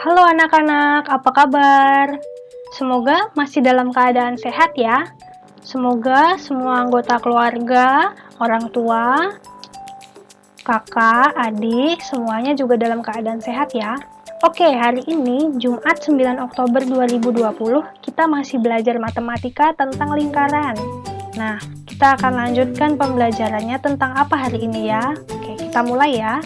Halo anak-anak, apa kabar? Semoga masih dalam keadaan sehat ya. Semoga semua anggota keluarga, orang tua, kakak, adik, semuanya juga dalam keadaan sehat ya. Oke, hari ini Jumat 9 Oktober 2020, kita masih belajar matematika tentang lingkaran. Nah, kita akan lanjutkan pembelajarannya tentang apa hari ini ya. Oke, kita mulai ya.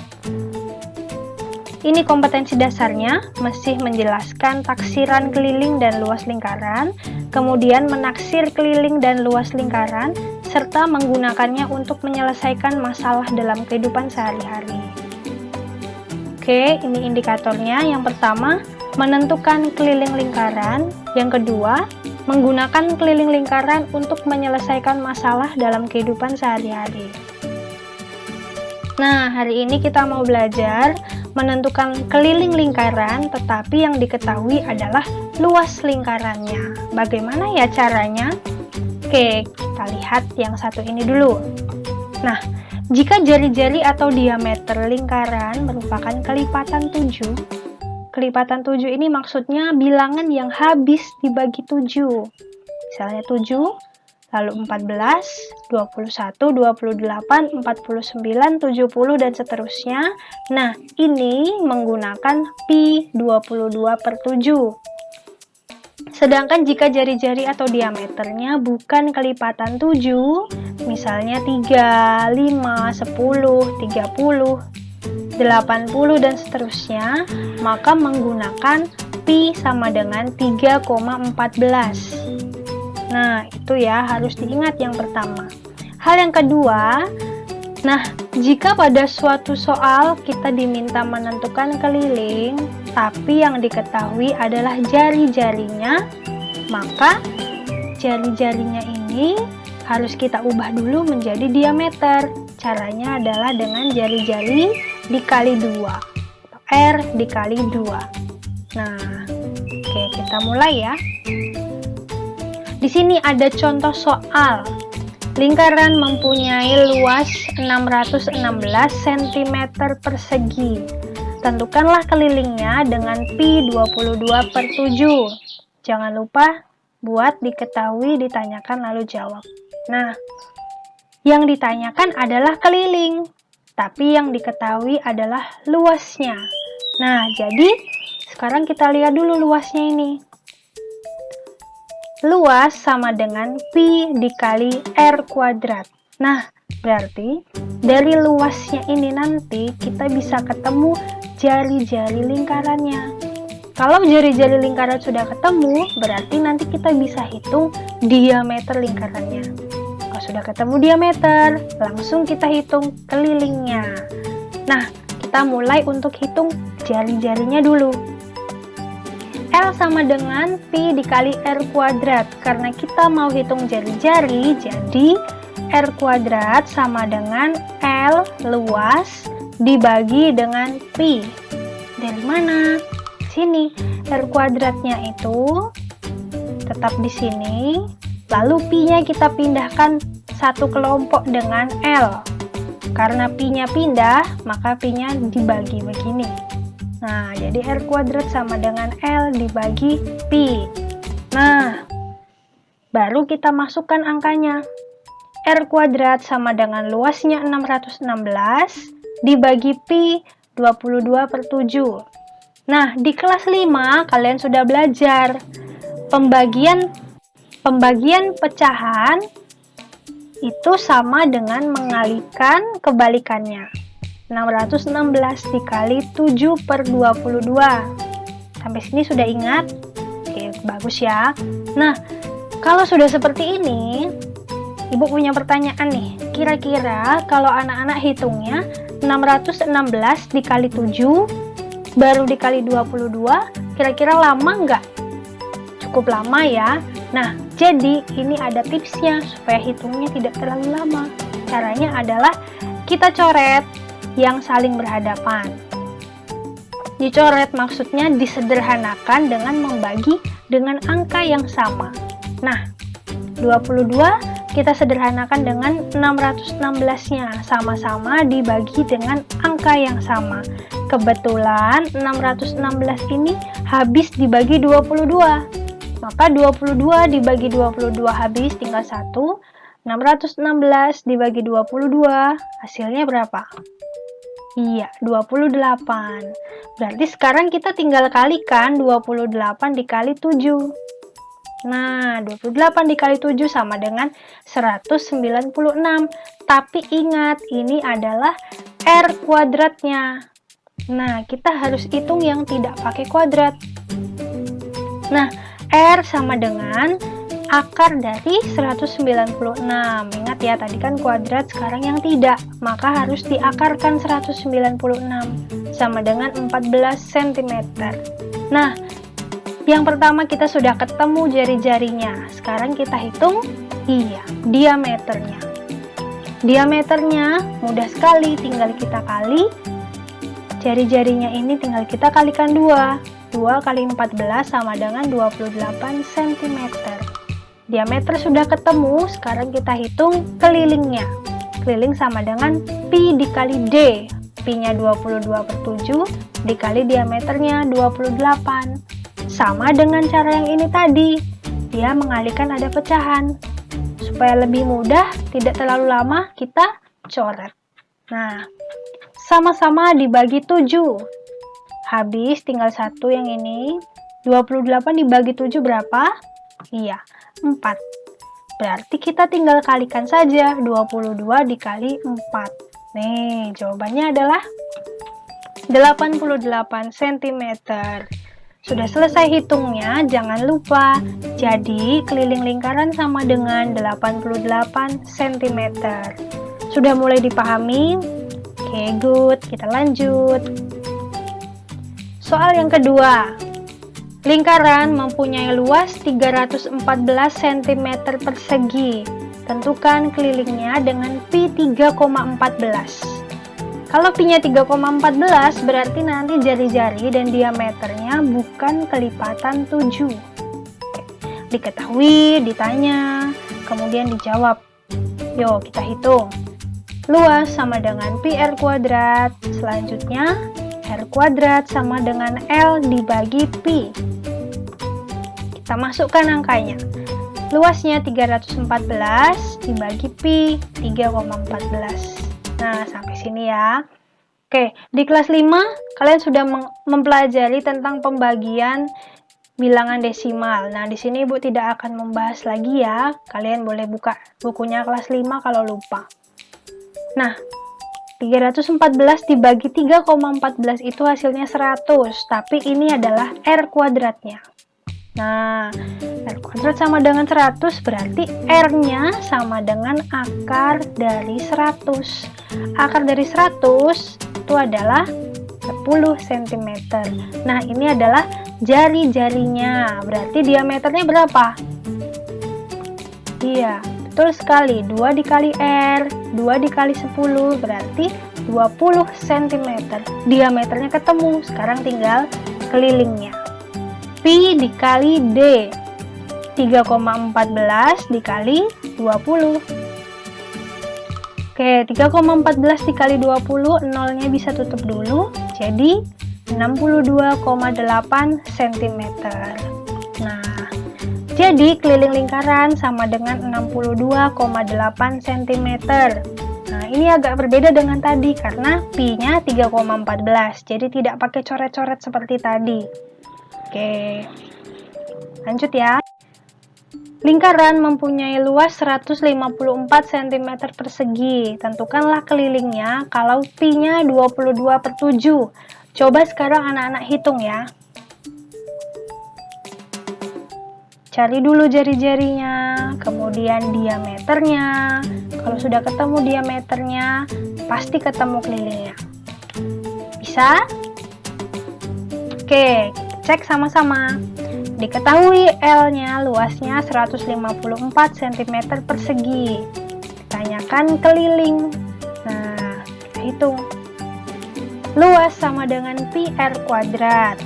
Ini kompetensi dasarnya, masih menjelaskan taksiran keliling dan luas lingkaran, kemudian menaksir keliling dan luas lingkaran, serta menggunakannya untuk menyelesaikan masalah dalam kehidupan sehari-hari. Oke, ini indikatornya. Yang pertama, menentukan keliling lingkaran. Yang kedua, menggunakan keliling lingkaran untuk menyelesaikan masalah dalam kehidupan sehari-hari. Nah, hari ini kita mau belajar menentukan keliling lingkaran, tetapi yang diketahui adalah luas lingkarannya. Bagaimana ya caranya? Oke, kita lihat yang satu ini dulu. Nah, jika jari-jari atau diameter lingkaran merupakan kelipatan 7, kelipatan 7 ini maksudnya bilangan yang habis dibagi 7. Misalnya 7, lalu 14, 21, 28, 49, 70, dan seterusnya. Nah, ini menggunakan pi 22 per 7. Sedangkan jika jari-jari atau diameternya bukan kelipatan 7, misalnya 3, 5, 10, 30, 80, dan seterusnya, maka menggunakan pi sama dengan 3,14. Nah, itu ya harus diingat yang pertama. Hal yang kedua, nah, jika pada suatu soal kita diminta menentukan keliling, tapi yang diketahui adalah jari-jarinya, maka jari-jarinya ini harus kita ubah dulu menjadi diameter. Caranya adalah dengan jari-jari dikali 2, atau R dikali 2. Nah, oke, kita mulai ya. Di sini ada contoh soal. Lingkaran mempunyai luas 616 cm persegi. Tentukanlah kelilingnya dengan pi 22 per 7. Jangan lupa buat diketahui, ditanyakan, lalu jawab. Nah, yang ditanyakan adalah keliling, tapi yang diketahui adalah luasnya. Nah, jadi sekarang kita lihat dulu luasnya ini. Luas sama dengan pi dikali r kuadrat. Nah, berarti dari luasnya ini nanti kita bisa ketemu jari-jari lingkarannya. Kalau jari-jari lingkaran sudah ketemu, berarti nanti kita bisa hitung diameter lingkarannya. Kalau sudah ketemu diameter, langsung kita hitung kelilingnya. Nah, kita mulai untuk hitung jari-jarinya dulu. L sama dengan pi dikali R kuadrat. Karena kita mau hitung jari-jari, jadi R kuadrat sama dengan L luas dibagi dengan pi. Dari mana? Sini. R kuadratnya itu tetap di sini. Lalu pi-nya kita pindahkan satu kelompok dengan L. Karena pi-nya pindah, maka pi-nya dibagi begini. Nah, jadi R kuadrat sama dengan L dibagi pi. Nah, baru kita masukkan angkanya. R kuadrat sama dengan luasnya 616 dibagi pi 22 per 7. Nah, di kelas 5 kalian sudah belajar pembagian pecahan itu sama dengan mengalihkan kebalikannya. 616 dikali 7 per 22. Sampai sini sudah ingat? Oke, bagus ya. Nah, kalau sudah seperti ini, Ibu punya pertanyaan nih. Kira-kira kalau anak-anak hitungnya 616 dikali 7 baru dikali 22, kira-kira lama nggak? Cukup lama ya. Nah, jadi ini ada tipsnya supaya hitungnya tidak terlalu lama. Caranya adalah kita coret yang saling berhadapan. Dicoret maksudnya disederhanakan dengan membagi dengan angka yang sama. Nah, 22 kita sederhanakan dengan 616-nya, sama-sama dibagi dengan angka yang sama. kebetulan 616 ini habis dibagi 22. Maka 22 dibagi 22 habis, tinggal 1. 616 dibagi 22, hasilnya berapa? Iya, 28. Berarti sekarang kita tinggal kalikan 28 dikali 7. Nah, 28 dikali 7 sama dengan 196. Tapi ingat, ini adalah R kuadratnya. Nah, kita harus hitung yang tidak pakai kuadrat. Nah, R sama dengan akar dari 196. Ingat ya, tadi kan kuadrat, sekarang yang tidak. Maka harus diakarkan 196 sama dengan 14 cm. Nah, yang pertama kita sudah ketemu jari-jarinya. Sekarang kita hitung, diameternya. Diameternya mudah sekali, tinggal kita kali. Jari-jarinya ini tinggal kita kalikan 2. 2 kali 14 sama dengan 28 cm. Diameter sudah ketemu, sekarang kita hitung kelilingnya. Keliling sama dengan pi dikali d. Pi-nya 22/7 dikali diameternya 28. Sama dengan cara yang ini tadi. Dia mengalihkan ada pecahan. Supaya lebih mudah, tidak terlalu lama, kita coret. Nah, sama-sama dibagi 7. Habis, tinggal 1 yang ini. 28 dibagi 7 berapa? Iya, 4. Berarti kita tinggal kalikan saja 22 dikali 4. Nih, jawabannya adalah 88 cm. Sudah selesai hitungnya, jangan lupa. Jadi, keliling lingkaran sama dengan 88 cm. Sudah mulai dipahami? Oke, good. Kita lanjut. Soal yang kedua. Lingkaran mempunyai luas 314 cm persegi. Tentukan kelilingnya dengan pi 3,14. Kalau pi-nya 3,14 berarti nanti jari-jari dan diameternya bukan kelipatan 7. Diketahui, ditanya, kemudian dijawab. Yuk kita hitung. Luas sama dengan pi r kuadrat. Selanjutnya r kuadrat sama dengan L dibagi pi. Kita masukkan angkanya. Luasnya 314 dibagi pi 3,14. Nah, sampai sini ya. Oke, di kelas 5 kalian sudah mempelajari tentang pembagian bilangan desimal. Nah, di sini Ibu tidak akan membahas lagi ya. Kalian boleh buka bukunya kelas 5 kalau lupa. Nah, 314 dibagi 3,14 itu hasilnya 100, tapi ini adalah R kuadratnya. Nah, R kuadrat sama dengan 100, berarti R-nya sama dengan akar dari 100. Akar dari 100 itu adalah 10 cm. Nah, ini adalah jari-jarinya, berarti diameternya berapa? Iya, betul sekali, 2 dikali R, 2 dikali 10, berarti 20 cm. Diameternya ketemu, sekarang tinggal kelilingnya. Pi dikali D, 3,14 dikali 20. Oke, 3,14 dikali 20, nolnya bisa tutup dulu, jadi 62,8 cm. Nah, jadi keliling lingkaran sama dengan 62,8 cm. Nah, ini agak berbeda dengan tadi karena pi-nya 3,14, jadi tidak pakai coret-coret seperti tadi. Oke, lanjut ya. Lingkaran mempunyai luas 154 cm persegi. Tentukanlah kelilingnya kalau pi-nya 22/7. Coba sekarang anak-anak hitung ya. Cari dulu jari-jarinya, kemudian diameternya. Kalau sudah ketemu diameternya, pasti ketemu kelilingnya. Bisa? Oke, cek sama-sama. Diketahui L-nya luasnya 154 cm persegi. Ditanyakan keliling. Nah, kita hitung. Luas sama dengan pi R kuadrat.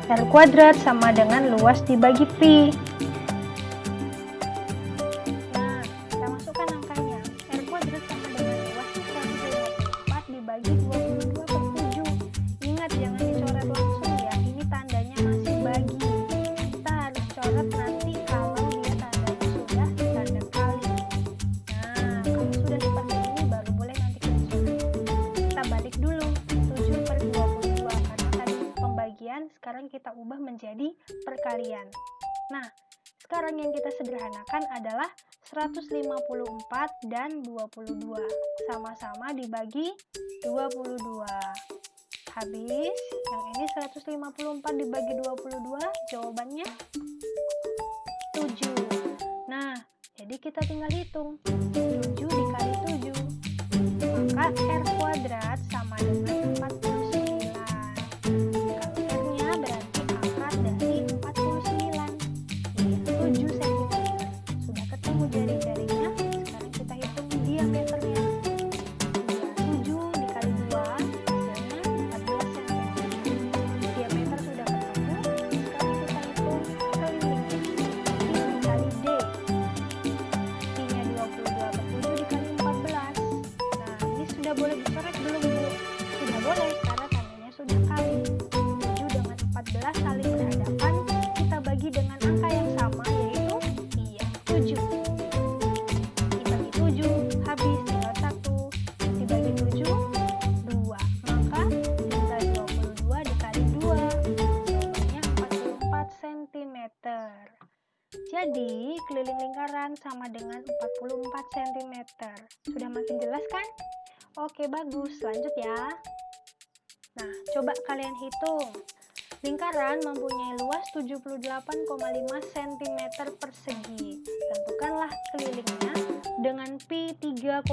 R kuadrat sama dengan luas dibagi pi. Nah, kita masukkan angkanya. R kuadrat sama dengan luas 154 dibagi 22/7. kalian, sekarang kita ubah menjadi perkalian. Nah, sekarang yang kita sederhanakan adalah 154 dan 22. Sama-sama dibagi 22. Habis, yang ini 154 dibagi 22, jawabannya 7. Nah, jadi kita tinggal hitung. 7 dikali 7. Maka R kuadrat sama dengan 49. Kalau R-nya berarti akar dari 49. Iya, 7 cm. Sudah ketemu jari-jarinya, sekarang kita hitung diameternya. Iya, 7 dikali 2, hasilnya 14 cm. Diameter sudah ketemu, sekarang kita hitung keliling. I dikali D. I-nya 22 per 7 dikali 14. Nah, ini sudah boleh dicoret belum, Bu? Sudah boleh, karena tandanya sudah kali. 7 dengan 14 saling berhadapan, kita bagi dengan angka yang sama, yaitu 7. Dibagi 7, habis tinggal 1. Dibagi 7, 2. Maka tinggal 22 dikali 2. Jawabannya 44 cm. Jadi, keliling lingkaran sama dengan 44 cm. Sudah makin jelas kan? Oke, bagus. Lanjut ya. Nah, coba kalian hitung. Lingkaran mempunyai luas 78,5 cm persegi. Tentukanlah kelilingnya dengan pi 3,14.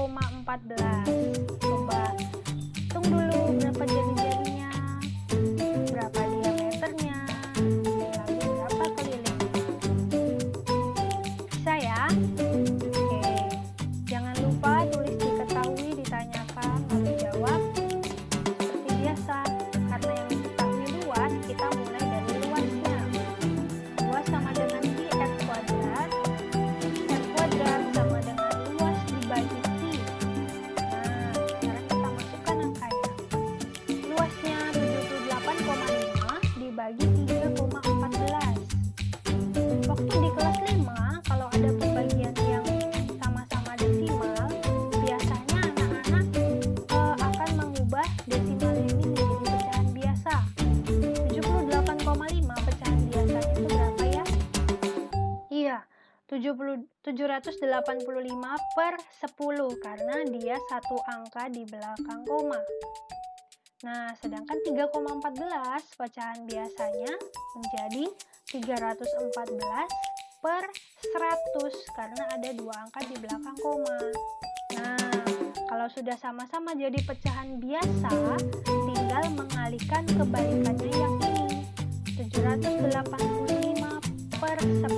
Coba hitung dulu berapa jari-jarinya, berapa diameternya, lalu berapa kelilingnya. Bisa ya? Oke, jangan lupa tulis diketahui, ditanyakan, lalu jawab seperti biasa. Karena yang diketahui luas, kita mulai dari luasnya. Luas sama dengan pi R kuadrat. R kuadrat sama dengan luas dibagi pi. Nah, sekarang kita masukkan angkanya. Luasnya 78,5 dibagi 3,14. Waktu di kelas 5, kalau ada pembagian yang sama-sama desimal, biasanya anak-anak akan mengubah desimal ini menjadi pecahan biasa. 78,5 pecahan biasanya itu berapa ya? Iya, 785 per 10 karena dia satu angka di belakang koma. Nah, sedangkan 3,14 pecahan biasanya menjadi 314 per 100 karena ada dua angka di belakang koma. Nah, kalau sudah sama-sama jadi pecahan biasa, tinggal mengalihkan kebalikannya yang ini. 785 per 10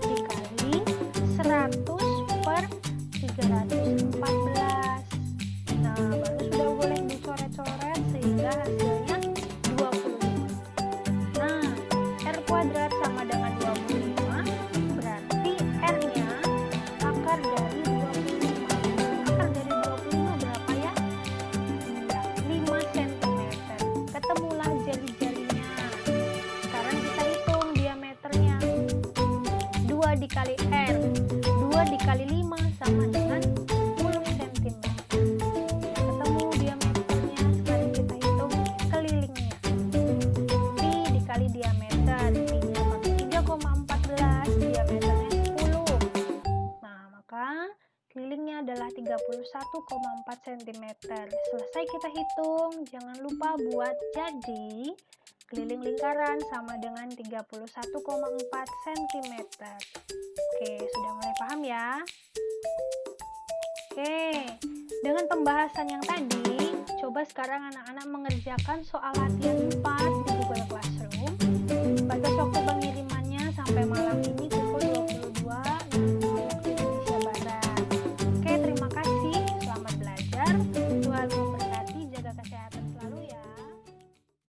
dikali 100 per 314. Nah, baru sudah boleh dicoret-coret sehingga hasilnya 25. Nah, R kuadrat sama dengan 25, berarti R-nya akar dari 25. Akar dari 25 berapa ya? Iya, 5 cm. Ketemulah jari-jarinya. Sekarang kita hitung diameternya. 2 dikali R. 2 dikali 5 sama dengan 10 cm. Ketemu diameternya. Sekarang kita hitung kelilingnya. Pi dikali diameter. Pi-nya pakai 3,14. Diameternya 10. Nah, maka kelilingnya adalah 31,4 cm. Selesai kita hitung. Jangan lupa buat jadi keliling lingkaran sama dengan 31,4 cm. Oke, sudah mulai paham ya? Oke, dengan pembahasan yang tadi, coba sekarang anak-anak mengerjakan soal latihan 4 di Google Classroom.